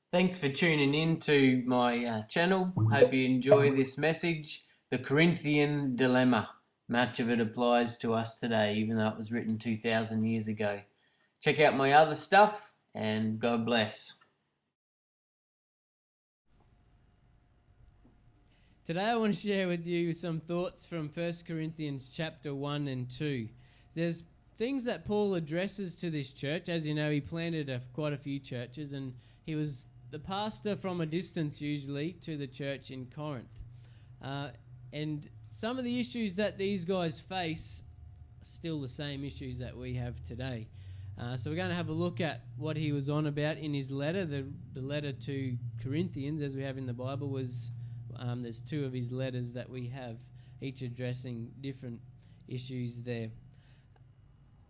Thanks for tuning in to my channel. Hope you enjoy this message, the Corinthian dilemma. Much of it applies to us today, even though it was written 2,000 years ago. Check out my other stuff, and God bless. Today I want to share with you some thoughts from 1 Corinthians chapter 1 and 2. There's things that Paul addresses to this church. As you know, he planted quite a few churches, and he was the pastor from a distance usually to the church in Corinth. And some of the issues that these guys face are still the same issues that we have today. So we're going to have a look at what he was on about in his letter. The letter to Corinthians, as we have in the Bible, was there's two of his letters that we have, each addressing different issues there.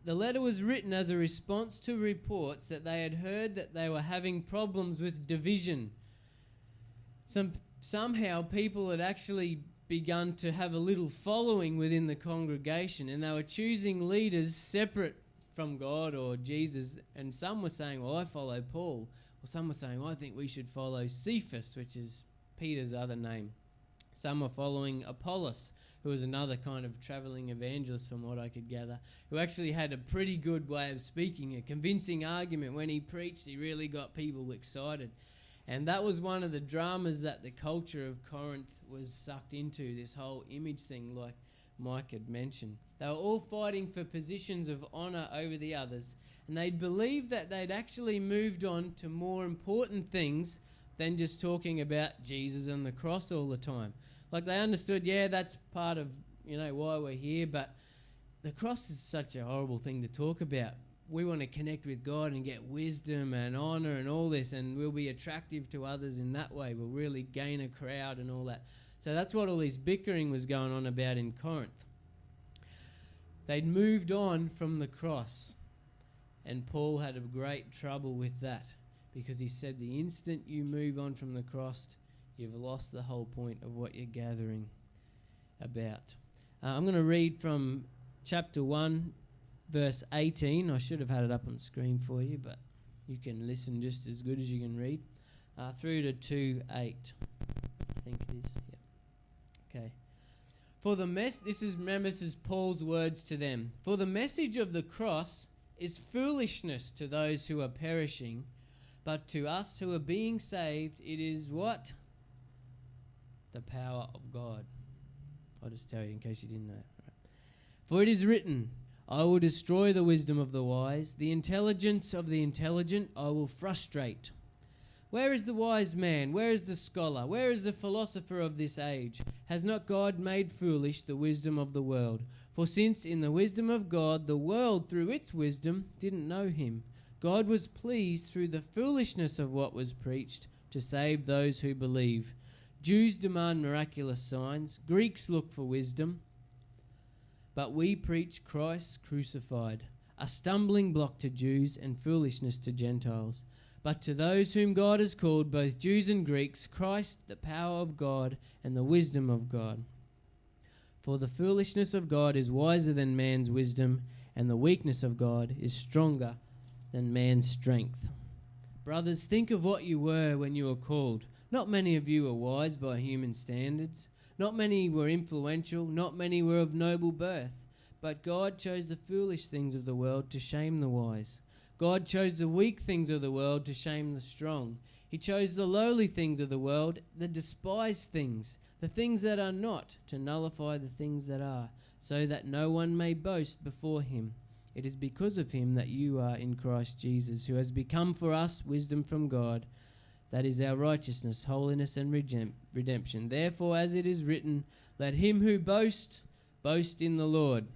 The letter was written as a response to reports that they had heard that they were having problems with division. Somehow people had actually begun to have a little following within the congregation, and they were choosing leaders separate from God or Jesus. And some were saying, well, I follow Paul. Or some were saying, well, I think we should follow Cephas, which is Peter's other name. Some were following Apollos, who was another kind of travelling evangelist from what I could gather, who actually had a pretty good way of speaking, a convincing argument. When he preached, he really got people excited. And that was one of the dramas that the culture of Corinth was sucked into, this whole image thing, like Mike had mentioned. They were all fighting for positions of honour over the others, and they'd believed that they'd actually moved on to more important things than just talking about Jesus and the cross all the time. Like, they understood, yeah, that's part of, why we're here, but the cross is such a horrible thing to talk about. We want to connect with God and get wisdom and honour and all this, and we'll be attractive to others in that way. We'll really gain a crowd and all that. So that's what all this bickering was going on about in Corinth. They'd moved on from the cross, and Paul had a great trouble with that, because he said the instant you move on from the cross, you've lost the whole point of what you're gathering about. I'm going to read from chapter 1, verse 18. I should have had it up on the screen for you, but you can listen just as good as you can read. Through to 2:8. I think it is. Yep. Okay. This is Paul's words to them. For the message of the cross is foolishness to those who are perishing, but to us who are being saved, it is what? The power of God. I'll just tell you in case you didn't know. Right. For it is written, I will destroy the wisdom of the wise, the intelligence of the intelligent I will frustrate. Where is the wise man? Where is the scholar? Where is the philosopher of this age? Has not God made foolish the wisdom of the world? For since in the wisdom of God the world through its wisdom didn't know him, God was pleased through the foolishness of what was preached to save those who believe. Jews demand miraculous signs, Greeks look for wisdom, but we preach Christ crucified, a stumbling block to Jews and foolishness to Gentiles. But to those whom God has called, both Jews and Greeks, Christ, the power of God and the wisdom of God. For the foolishness of God is wiser than man's wisdom, and the weakness of God is stronger than man's strength. Brothers, think of what you were when you were called. Not many of you were wise by human standards. Not many were influential. Not many were of noble birth. But God chose the foolish things of the world to shame the wise. God chose the weak things of the world to shame the strong. He chose the lowly things of the world, the despised things, the things that are not, to nullify the things that are, so that no one may boast before him. It is because of him that you are in Christ Jesus, who has become for us wisdom from God. That is our righteousness, holiness and redemption. Therefore, as it is written, let him who boast, boast in the Lord.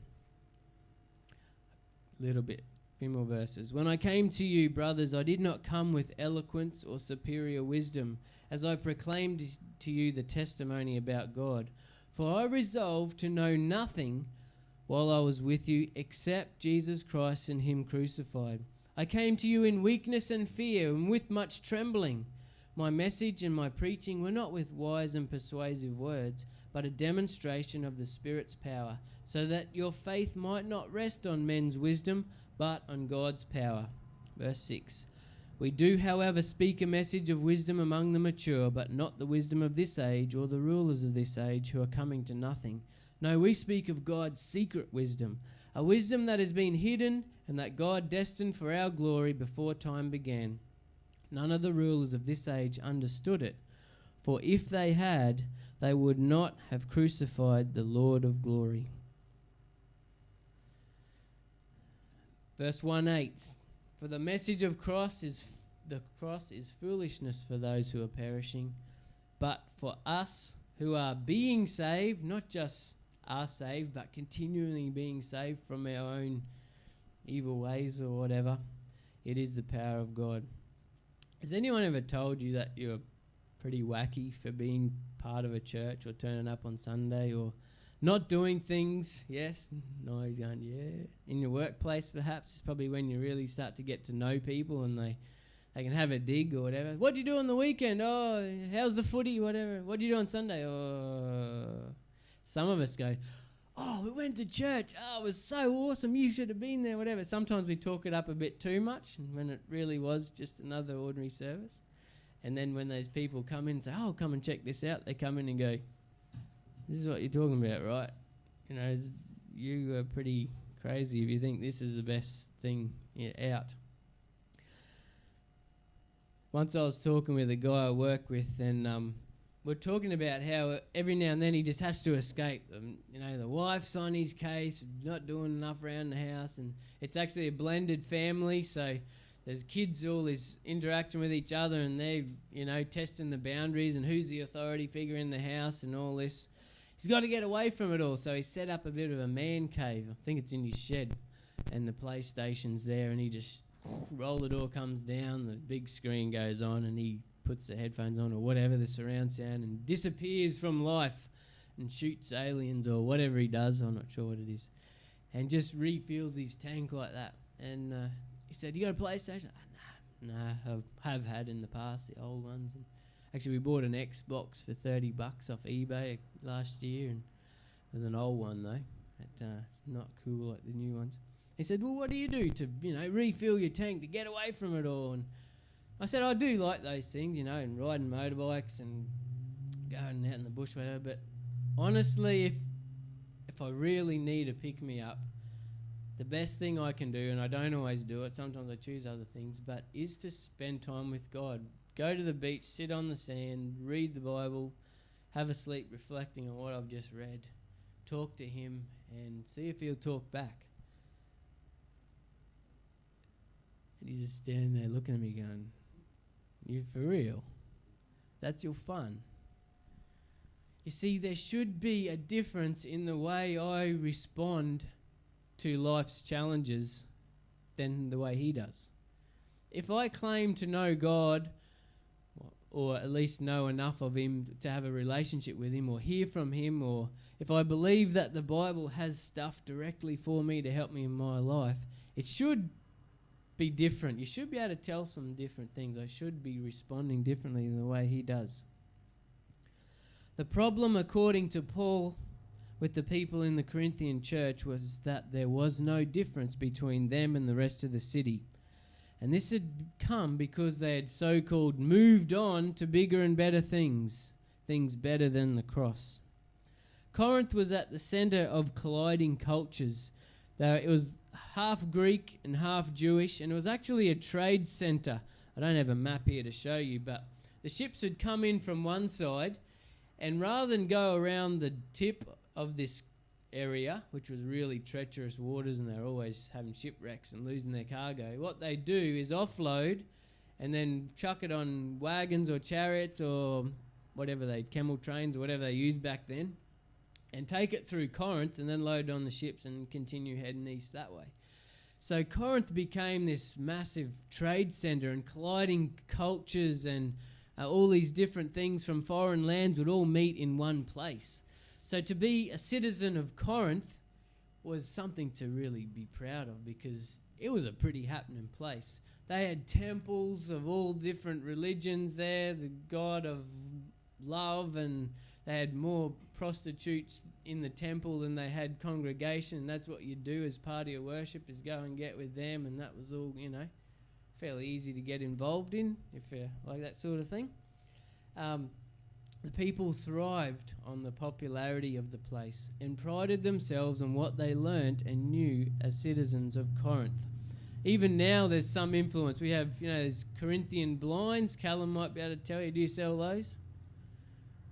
Few more verses. When I came to you, brothers, I did not come with eloquence or superior wisdom, as I proclaimed to you the testimony about God. For I resolved to know nothing while I was with you except Jesus Christ and him crucified. I came to you in weakness and fear and with much trembling. My message and my preaching were not with wise and persuasive words, but a demonstration of the Spirit's power, so that your faith might not rest on men's wisdom, but on God's power. Verse 6. We do, however, speak a message of wisdom among the mature, but not the wisdom of this age or the rulers of this age who are coming to nothing. No, we speak of God's secret wisdom, a wisdom that has been hidden and that God destined for our glory before time began. None of the rulers of this age understood it, for if they had, they would not have crucified the Lord of glory. Verse 1:8. For the message of the cross is foolishness for those who are perishing, but for us who are being saved, not just are saved, but continually being saved from our own evil ways or whatever, it is the power of God. Has anyone ever told you that you're pretty wacky for being part of a church or turning up on Sunday or not doing things? Yes? No, he's going, yeah. In your workplace, perhaps, is probably when you really start to get to know people and they can have a dig or whatever. What do you do on the weekend? Oh, how's the footy? Whatever. What do you do on Sunday? Oh. Some of us go, oh, we went to church. Oh, it was so awesome. You should have been there, whatever. Sometimes we talk it up a bit too much when it really was just another ordinary service. And then when those people come in and say, oh, come and check this out, they come in and go, this is what you're talking about, right? You know, you are pretty crazy if you think this is the best thing out. Once I was talking with a guy I work with, and we're talking about how every now and then he just has to escape. The wife's on his case, not doing enough around the house, and it's actually a blended family, so there's kids, all this interaction with each other, and they're, testing the boundaries and who's the authority figure in the house and all this. He's got to get away from it all, so he set up a bit of a man cave. I think it's in his shed, and the PlayStation's there, and he just roll the door comes down, the big screen goes on, and he puts the headphones on or whatever, the surround sound, and disappears from life and shoots aliens or whatever he does. I'm not sure what it is, and just refuels his tank like that. And he said, "You got a PlayStation?" Nah, I have had in the past, the old ones. And actually, we bought an Xbox for $30 off eBay last year, and it was an old one though. It's not cool like the new ones. He said, "Well, what do you do to, refill your tank to get away from it all?" And I said, "I do like those things, and riding motorbikes and going out in the bush, whatever. But honestly, if I really need a pick me up, the best thing I can do, and I don't always do it, sometimes I choose other things, but is to spend time with God. Go to the beach, sit on the sand, read the Bible, have a sleep reflecting on what I've just read, talk to Him, and see if He'll talk back." And he's just standing there looking at me going, "You for real? That's your fun?" You see, there should be a difference in the way I respond to life's challenges than the way he does. If I claim to know God, or at least know enough of Him to have a relationship with Him or hear from Him, or if I believe that the Bible has stuff directly for me to help me in my life, it should be different. You should be able to tell some different things. I should be responding differently in the way he does. The problem, according to Paul, with the people in the Corinthian church was that there was no difference between them and the rest of the city. And this had come because they had so-called moved on to bigger and better things better than the cross. Corinth was at the center of colliding cultures. It was half Greek and half Jewish, and it was actually a trade center. I don't have a map here to show you, but the ships would come in from one side, and rather than go around the tip of this area, which was really treacherous waters, and they're always having shipwrecks and losing their cargo, what they do is offload and then chuck it on wagons or chariots or camel trains or whatever they used back then, and take it through Corinth and then load it on the ships and continue heading east that way. So Corinth became this massive trade center, and colliding cultures and all these different things from foreign lands would all meet in one place. So to be a citizen of Corinth was something to really be proud of, because it was a pretty happening place. They had temples of all different religions there, the god of love, and they had more prostitutes in the temple than they had congregation. And that's what you do as part of your worship, is go and get with them, and that was all, fairly easy to get involved in if you like that sort of thing. The people thrived on the popularity of the place and prided themselves on what they learnt and knew as citizens of Corinth. Even now there's some influence. We have, there's Corinthian blinds. Callum might be able to tell you. Do you sell those?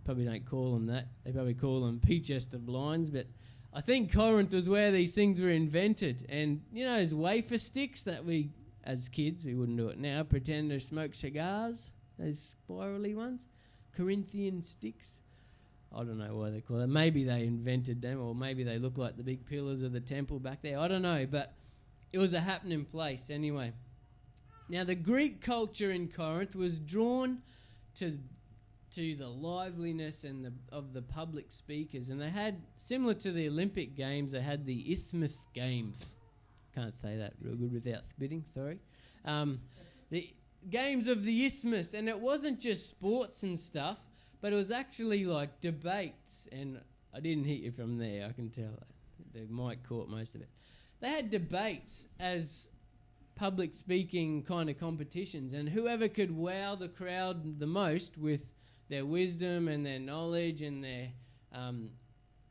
Probably don't call them that. They probably call them Peachester blinds. But I think Corinth was where these things were invented. And, those wafer sticks that we, as kids, we wouldn't do it now, pretend to smoke cigars, those spirally ones. Corinthian sticks. I don't know why they call them. Maybe they invented them, or maybe they look like the big pillars of the temple back there. I don't know, but it was a happening place anyway. Now, the Greek culture in Corinth was drawn to the liveliness and of the public speakers, and they had, similar to the Olympic Games, they had the Isthmus Games. Can't say that real good without spitting, sorry. The Games of the Isthmus, and it wasn't just sports and stuff, but it was actually like debates, and I didn't hit you from there, I can tell. The mic caught most of it. They had debates as public speaking kind of competitions, and whoever could wow the crowd the most with their wisdom and their knowledge and their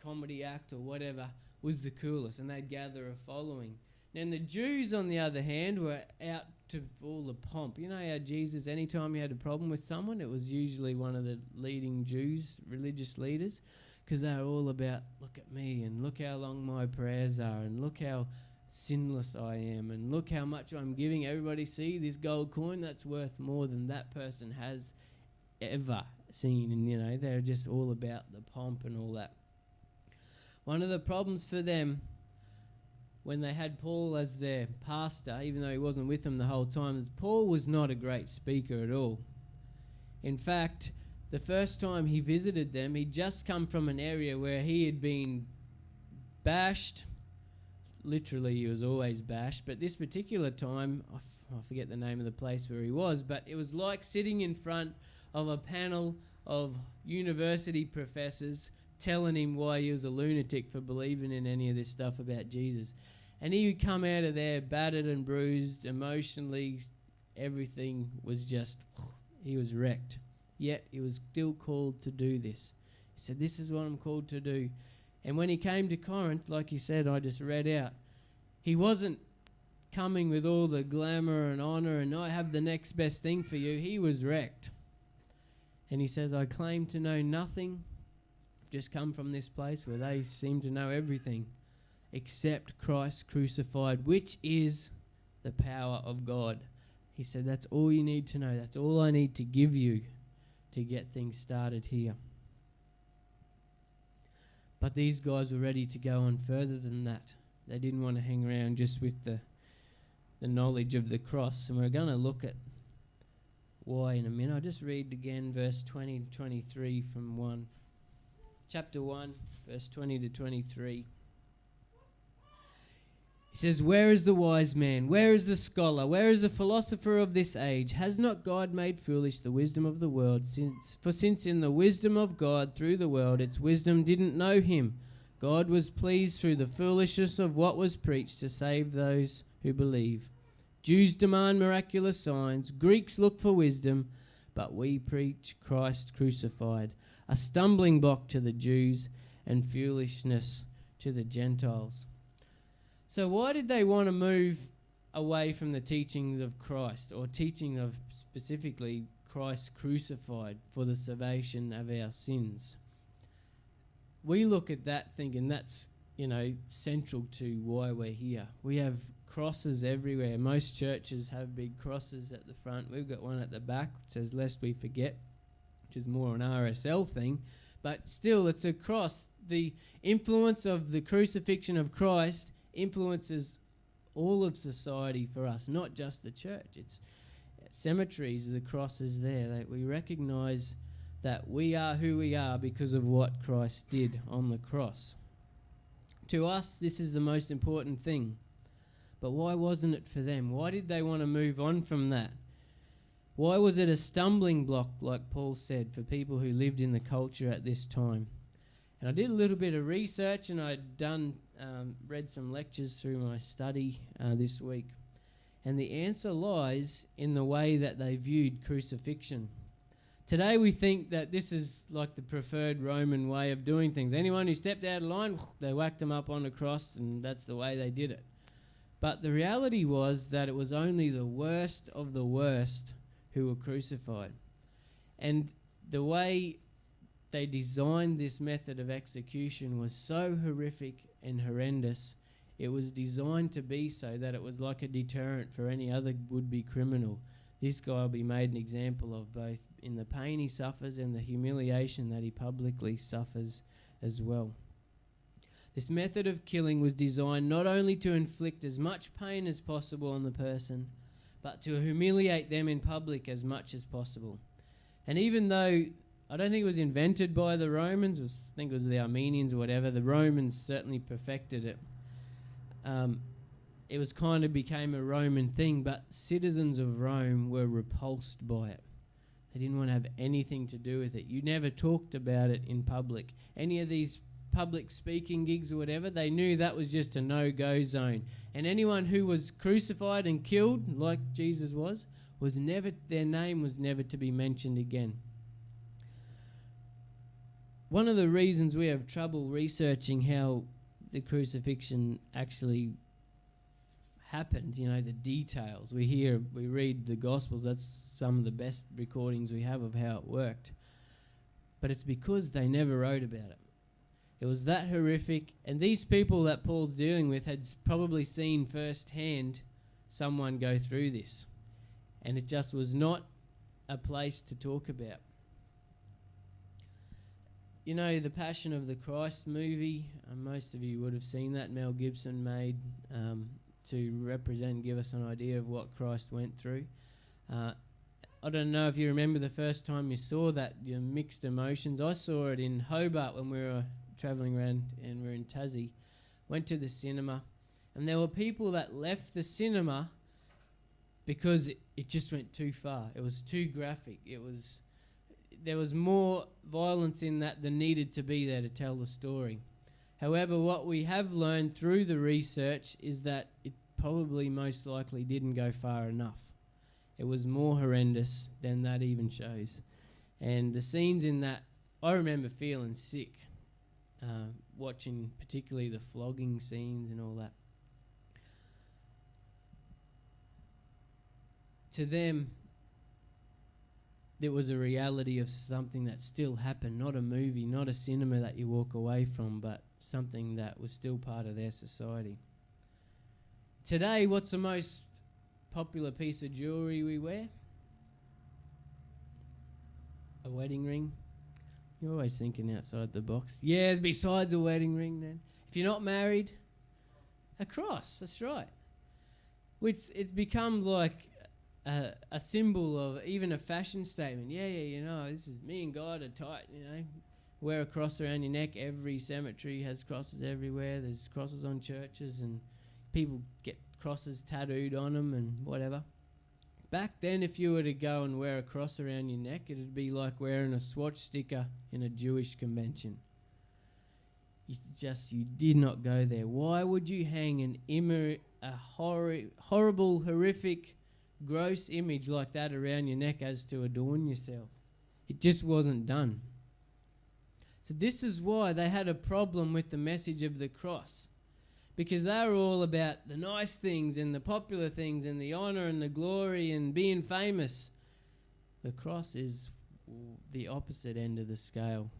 comedy act or whatever was the coolest, and they'd gather a following. And the Jews, on the other hand, were out to all the pomp. You know how Jesus, anytime he had a problem with someone, it was usually one of the leading Jews, religious leaders, because they were all about, look at me, and look how long my prayers are, and look how sinless I am, and look how much I'm giving. Everybody see this gold coin? That's worth more than that person has ever seen. And, they're just all about the pomp and all that. One of the problems for them, when they had Paul as their pastor, even though he wasn't with them the whole time, Paul was not a great speaker at all. In fact, the first time he visited them, he'd just come from an area where he had been bashed. Literally, he was always bashed. But this particular time, I forget the name of the place where he was, but it was like sitting in front of a panel of university professors telling him why he was a lunatic for believing in any of this stuff about Jesus. And he would come out of there battered and bruised, emotionally, everything was just, he was wrecked. Yet he was still called to do this. He said, this is what I'm called to do. And when he came to Corinth, like he said, I just read out, he wasn't coming with all the glamour and honour and I have the next best thing for you. He was wrecked. And he says, I claim to know nothing, just come from this place where they seem to know everything except Christ crucified, which is the power of God. He said, that's all you need to know. That's all I need to give you to get things started here. But these guys were ready to go on further than that. They didn't want to hang around just with the knowledge of the cross. And we're going to look at why in a minute. I'll just read again verse 20 to 23 from 1. Chapter 1, verse 20 to 23. He says, where is the wise man? Where is the scholar? Where is the philosopher of this age? Has not God made foolish the wisdom of the world? Since in the wisdom of God through the world, its wisdom didn't know him. God was pleased through the foolishness of what was preached to save those who believe. Jews demand miraculous signs. Greeks look for wisdom. But we preach Christ crucified, a stumbling block to the Jews and foolishness to the Gentiles. So why did they want to move away from the teachings of Christ, or teaching of specifically Christ crucified for the salvation of our sins? We look at that thinking that's, central to why we're here. We have crosses everywhere. Most churches have big crosses at the front. We've got one at the back which says lest we forget, which is more an RSL thing. But still, it's a cross. The influence of the crucifixion of Christ influences all of society for us, not just the church. It's cemeteries, the cross is there. That we recognise that we are who we are because of what Christ did on the cross. To us, this is the most important thing. But why wasn't it for them? Why did they want to move on from that? Why was it a stumbling block, like Paul said, for people who lived in the culture at this time? And I did a little bit of research, and I'd read some lectures through my study this week. And the answer lies in the way that they viewed crucifixion. Today we think that this is like the preferred Roman way of doing things. Anyone who stepped out of line, they whacked them up on a cross, and that's the way they did it. But the reality was that it was only the worst of the worst who were crucified. And the way they designed this method of execution was so horrific and horrendous. It was designed to be so that it was like a deterrent for any other would-be criminal. This guy will be made an example of both in the pain he suffers and the humiliation that he publicly suffers as well. This method of killing was designed not only to inflict as much pain as possible on the person, but to humiliate them in public as much as possible. And even though I don't think it was invented by the Romans, I think it was the Armenians or whatever, the Romans certainly perfected it. It was kind of became a Roman thing, but citizens of Rome were repulsed by it. They didn't want to have anything to do with it. You never talked about it in public. Any of these public speaking gigs or whatever, they knew that was just a no-go zone. And anyone who was crucified and killed, like Jesus was never, their name was never to be mentioned again. One of the reasons we have trouble researching how the crucifixion actually happened, the details. We read the Gospels, that's some of the best recordings we have of how it worked. But it's because they never wrote about it. It was that horrific, and these people that Paul's dealing with had probably seen firsthand someone go through this. And it just was not a place to talk about. The Passion of the Christ movie, most of you would have seen that, Mel Gibson made to represent and give us an idea of what Christ went through. I don't know if you remember the first time you saw that, your mixed emotions. I saw it in Hobart when we were travelling around and we were in Tassie. Went to the cinema, and there were people that left the cinema because it just went too far. It was too graphic. There was more violence in that than needed to be there to tell the story. However, what we have learned through the research is that it probably most likely didn't go far enough. It was more horrendous than that even shows. And the scenes in that, I remember feeling sick, watching particularly the flogging scenes and all that. To them, it was a reality of something that still happened, not a movie, not a cinema that you walk away from, but something that was still part of their society. Today, what's the most popular piece of jewellery we wear? A wedding ring. You're always thinking outside the box. Yeah, besides a wedding ring then. If you're not married, a cross, that's right. It's become like a symbol of even a fashion statement. Yeah, this is me and God are tight, Wear a cross around your neck. Every cemetery has crosses everywhere. There's crosses on churches and people get crosses tattooed on them and whatever. Back then, if you were to go and wear a cross around your neck, it'd be like wearing a swatch sticker in a Jewish convention. You did not go there. Why would you hang a horrible, horrific, gross image like that around your neck as to adorn yourself? It just wasn't done. So this is why they had a problem with the message of the cross, because they were all about the nice things and the popular things and the honour and the glory and being famous. The cross is the opposite end of the scale.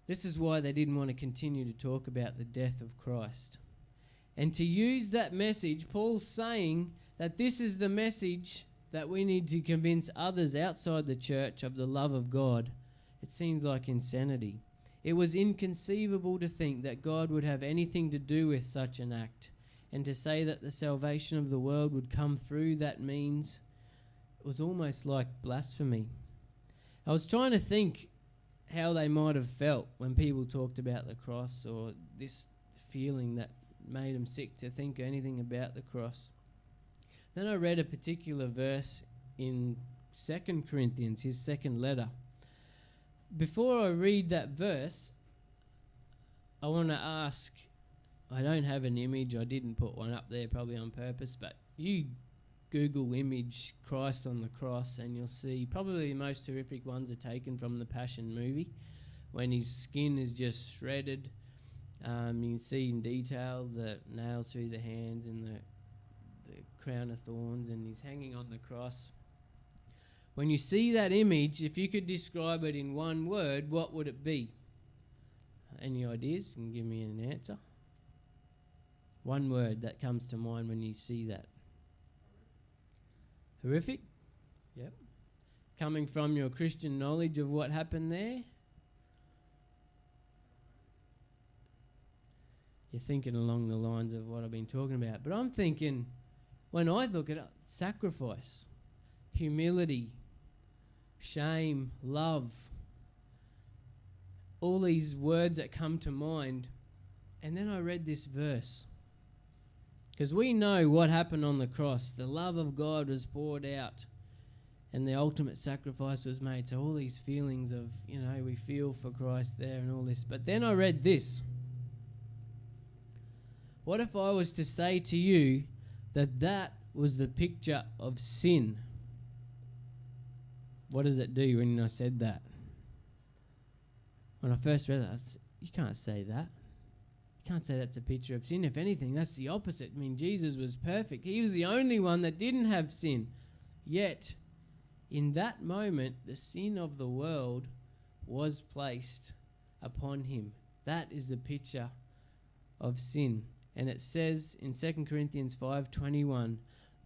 This is why they didn't want to continue to talk about the death of Christ. And to use that message, Paul's saying that this is the message that we need to convince others outside the church of the love of God. It seems like insanity. It was inconceivable to think that God would have anything to do with such an act, and to say that the salvation of the world would come through that means, it was almost like blasphemy. I was trying to think how they might have felt when people talked about the cross, or this feeling that made them sick to think anything about the cross. Then I read a particular verse in 2 Corinthians, his second letter. Before I read that verse, I want to ask, I don't have an image. I didn't put one up there probably on purpose, but you Google image Christ on the cross and you'll see probably the most horrific ones are taken from the Passion movie when his skin is just shredded. You can see in detail the nails through the hands and the crown of thorns, and he's hanging on the cross. When you see that image, if you could describe it in one word, what would it be? Any ideas? Can you give me an answer? One word that comes to mind when you see that. Horrific? Yep. Coming from your Christian knowledge of what happened there? You're thinking along the lines of what I've been talking about. But I'm thinking, when I look at it, sacrifice, humility, shame, love, all these words that come to mind. And then I read this verse. Because we know what happened on the cross. The love of God was poured out and the ultimate sacrifice was made. So all these feelings of, we feel for Christ there and all this. But then I read this. What if I was to say to you that was the picture of sin? What does it do when I said that? When I first read it, you can't say that. Can't say that's a picture of sin. If anything, that's the opposite. I mean, Jesus was perfect. He was the only one that didn't have sin. Yet, in that moment, the sin of the world was placed upon him. That is the picture of sin. And it says in 2 Corinthians 5:21,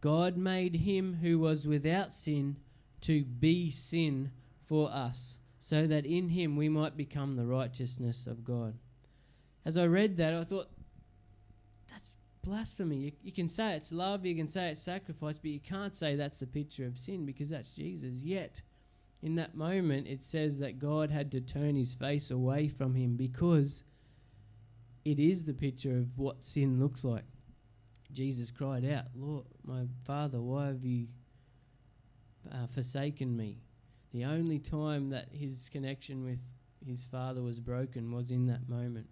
God made him who was without sin to be sin for us, so that in him we might become the righteousness of God. As I read that, I thought, that's blasphemy. You can say it's love, you can say it's sacrifice, but you can't say that's the picture of sin because that's Jesus. Yet, in that moment, it says that God had to turn his face away from him because it is the picture of what sin looks like. Jesus cried out, Lord, my Father, why have you forsaken me? The only time that his connection with his Father was broken was in that moment.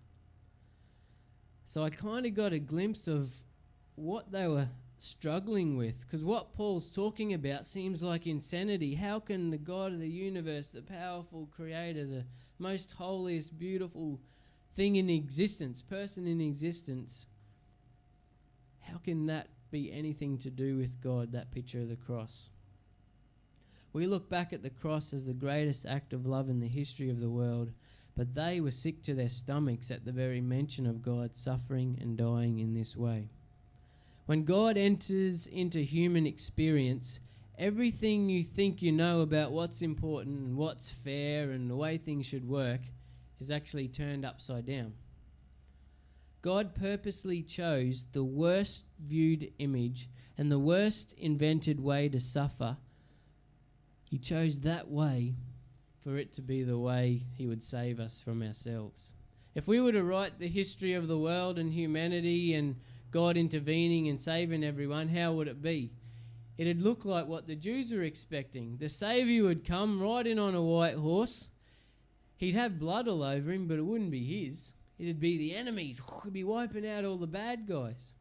So I kind of got a glimpse of what they were struggling with, because what Paul's talking about seems like insanity. How can the God of the universe, the powerful creator, the most holiest, beautiful thing in existence, person in existence, how can that be anything to do with God, that picture of the cross? We look back at the cross as the greatest act of love in the history of the world, but they were sick to their stomachs at the very mention of God suffering and dying in this way. When God enters into human experience, everything you think you know about what's important and what's fair and the way things should work is actually turned upside down. God purposely chose the worst viewed image and the worst invented way to suffer. He chose that way for it to be the way he would save us from ourselves. If we were to write the history of the world and humanity and God intervening and saving everyone, how would it be? It'd look like what the Jews were expecting. The Saviour would come riding on a white horse. He'd have blood all over him, but it wouldn't be his. It'd be the enemies. He'd be wiping out all the bad guys.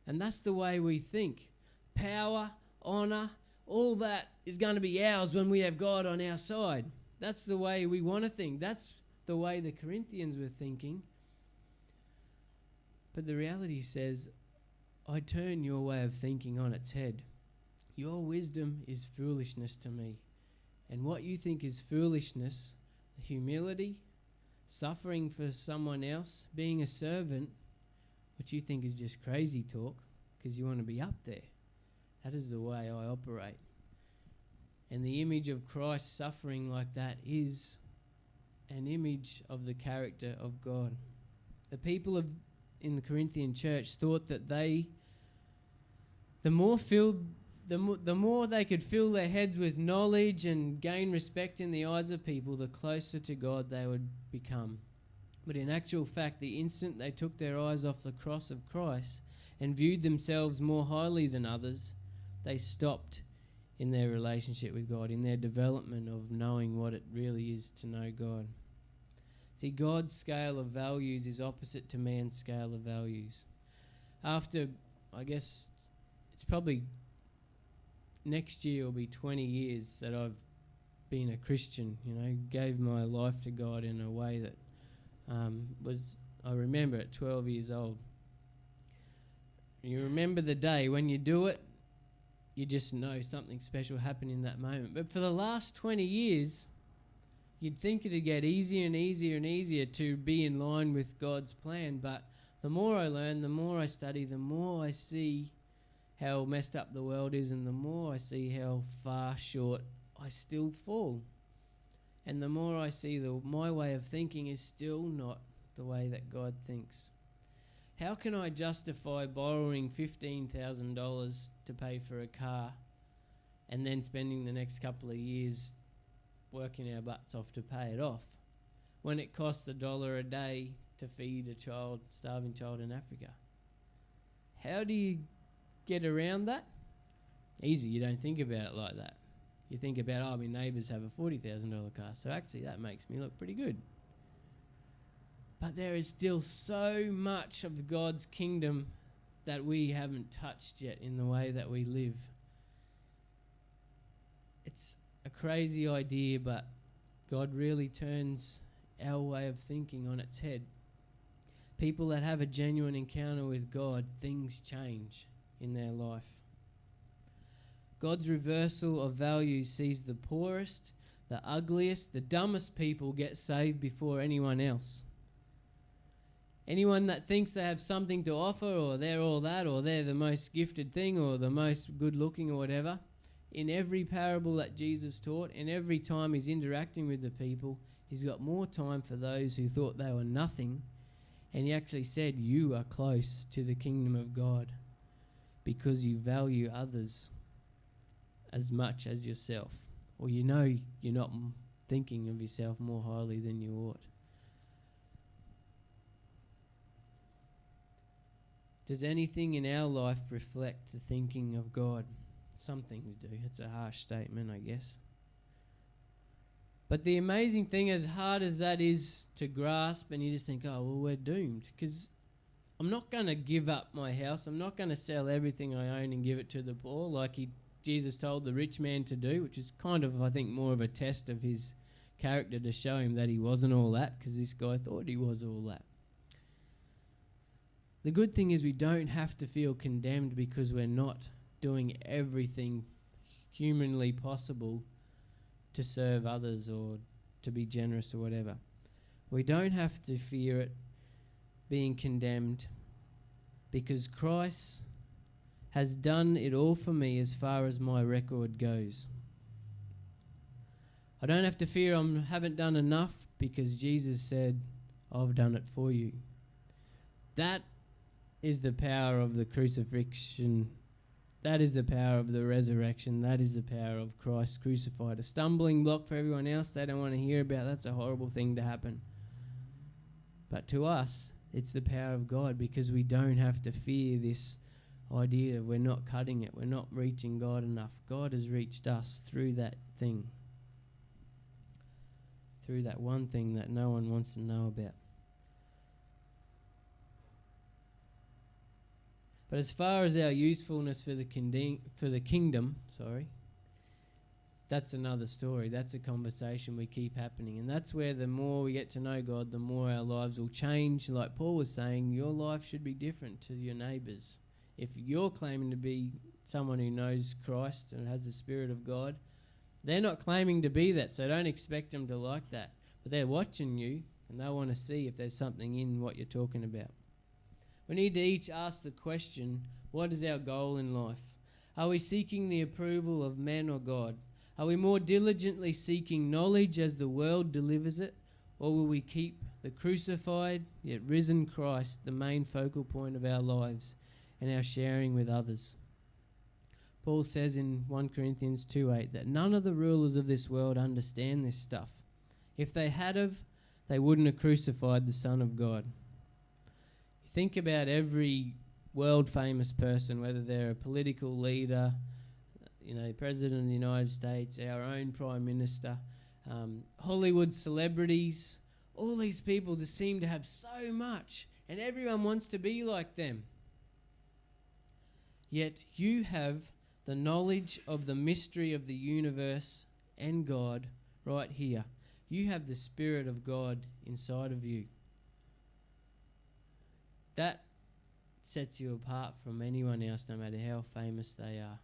And that's the way we think. Power, honour, all that is going to be ours when we have God on our side. That's the way we want to think. That's the way the Corinthians were thinking. But the reality says, I turn your way of thinking on its head. Your wisdom is foolishness to me. And what you think is foolishness, humility, suffering for someone else, being a servant, what you think is just crazy talk because you want to be up there. That is the way I operate. And the image of Christ suffering like that is an image of the character of God. The people in the Corinthian church thought that the more they could fill their heads with knowledge and gain respect in the eyes of people, the closer to God they would become. But in actual fact, the instant they took their eyes off the cross of Christ and viewed themselves more highly than others, they stopped in their relationship with God, in their development of knowing what it really is to know God. See, God's scale of values is opposite to man's scale of values. After, I guess, it's probably next year will be 20 years that I've been a Christian, gave my life to God in a way that I remember at 12 years old. You remember the day when you do it, you just know something special happened in that moment. But for the last 20 years, you'd think it'd get easier and easier and easier to be in line with God's plan. But the more I learn, the more I study, the more I see how messed up the world is, and the more I see how far short I still fall. And the more I see my way of thinking is still not the way that God thinks. How can I justify borrowing $15,000 to pay for a car and then spending the next couple of years working our butts off to pay it off when it costs $1 a day to feed a starving child in Africa? How do you get around that? Easy, you don't think about it like that. You think about, my neighbours have a $40,000 car, so actually that makes me look pretty good. But there is still so much of God's kingdom that we haven't touched yet in the way that we live. It's a crazy idea, but God really turns our way of thinking on its head. People that have a genuine encounter with God, things change in their life. God's reversal of values sees the poorest, the ugliest, the dumbest people get saved before anyone else. Anyone that thinks they have something to offer, or they're all that, or they're the most gifted thing, or the most good looking, or whatever, in every parable that Jesus taught, and every time he's interacting with the people, he's got more time for those who thought they were nothing. And he actually said, you are close to the kingdom of God because you value others as much as yourself. Or you're not thinking of yourself more highly than you ought. Does anything in our life reflect the thinking of God? Some things do. It's a harsh statement, I guess. But the amazing thing, as hard as that is to grasp, and you just think, we're doomed. Because I'm not going to give up my house. I'm not going to sell everything I own and give it to the poor like Jesus told the rich man to do, which is kind of, I think, more of a test of his character to show him that he wasn't all that, because this guy thought he was all that. The good thing is we don't have to feel condemned because we're not doing everything humanly possible to serve others or to be generous or whatever. We don't have to fear it being condemned because Christ has done it all for me as far as my record goes. I don't have to fear I haven't done enough because Jesus said, I've done it for you. That is the power of the crucifixion. That is the power of the resurrection. That is the power of Christ crucified. A stumbling block for everyone else they don't want to hear about. That's a horrible thing to happen. But to us, it's the power of God because we don't have to fear this idea of we're not cutting it. We're not reaching God enough. God has reached us through that thing. Through that one thing that no one wants to know about. But as far as our usefulness for the kingdom, that's another story. That's a conversation we keep happening. And that's where the more we get to know God, the more our lives will change. Like Paul was saying, your life should be different to your neighbours. If you're claiming to be someone who knows Christ and has the Spirit of God, they're not claiming to be that, so don't expect them to like that. But they're watching you, and they want to see if there's something in what you're talking about. We need to each ask the question, what is our goal in life? Are we seeking the approval of men or God? Are we more diligently seeking knowledge as the world delivers it? Or will we keep the crucified yet risen Christ the main focal point of our lives and our sharing with others? Paul says in 1 Corinthians 2:8 that none of the rulers of this world understand this stuff. If they had have, they wouldn't have crucified the Son of God. Think about every world-famous person, whether they're a political leader, President of the United States, our own Prime Minister, Hollywood celebrities, All these people just seem to have so much, and everyone wants to be like them. Yet you have the knowledge of the mystery of the universe and God right here. You have the Spirit of God inside of you. That sets you apart from anyone else, no matter how famous they are.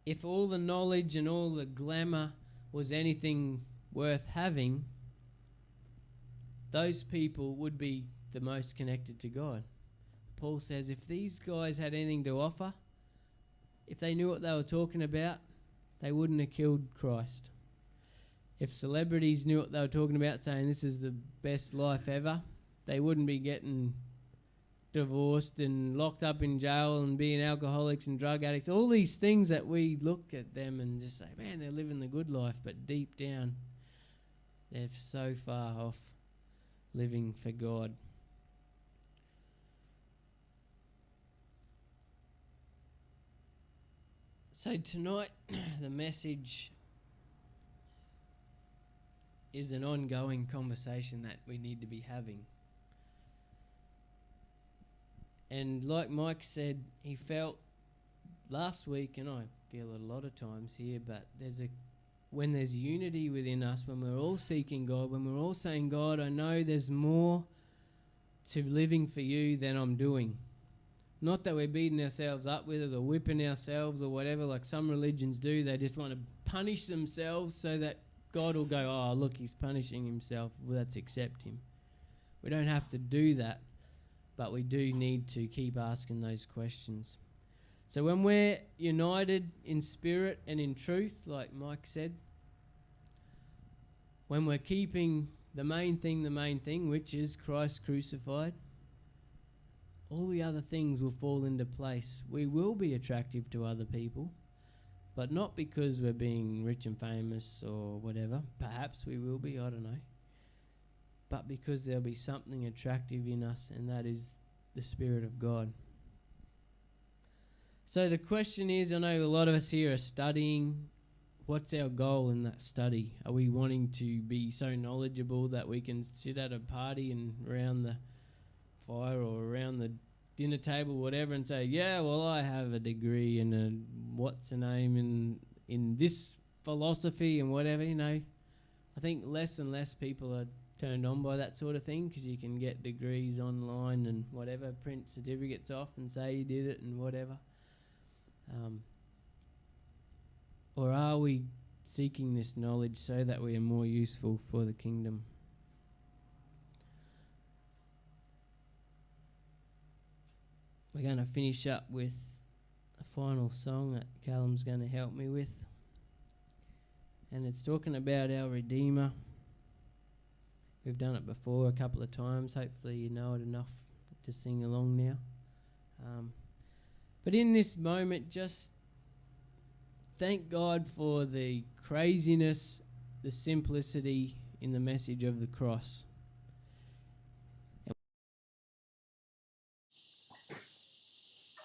If all the knowledge and all the glamour was anything worth having, those people would be the most connected to God. Paul says if these guys had anything to offer, if they knew what they were talking about, they wouldn't have killed Christ. If celebrities knew what they were talking about, saying this is the best life ever, they wouldn't be getting divorced and locked up in jail and being alcoholics and drug addicts. All these things that we look at them and just say, man, they're living the good life, but deep down, they're so far off living for God. So tonight, the message is an ongoing conversation that we need to be having. And like Mike said, he felt last week, and I feel a lot of times here, but when there's unity within us, when we're all seeking God, when we're all saying, God, I know there's more to living for you than I'm doing. Not that we're beating ourselves up with it or whipping ourselves or whatever like some religions do. They just want to punish themselves so that God will go, oh, look, he's punishing himself. Well, let's accept him. We don't have to do that, but we do need to keep asking those questions. So when we're united in spirit and in truth, like Mike said, when we're keeping the main thing, which is Christ crucified, all the other things will fall into place. We will be attractive to other people, but not because we're being rich and famous or whatever. Perhaps we will be, I don't know. But because there'll be something attractive in us, and that is the Spirit of God. So the question is, I know a lot of us here are studying. What's our goal in that study? Are we wanting to be so knowledgeable that we can sit at a party and around the fire or around the dinner table, whatever, and say, yeah, well, I have a degree in in this philosophy and whatever, I think less and less people are turned on by that sort of thing, because you can get degrees online and whatever, print certificates off and say you did it and whatever. Or are we seeking this knowledge so that we are more useful for the kingdom? We're going to finish up with a final song that Callum's going to help me with. And it's talking about our Redeemer. We've done it before a couple of times. Hopefully you know it enough to sing along now. But in this moment, just thank God for the craziness, the simplicity in the message of the cross.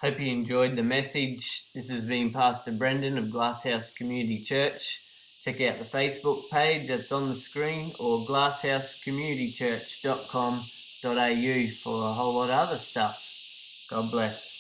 Hope you enjoyed the message. This has been Pastor Brendan of Glasshouse Community Church. Check out the Facebook page that's on the screen, or glasshousecommunitychurch.com.au for a whole lot of other stuff. God bless.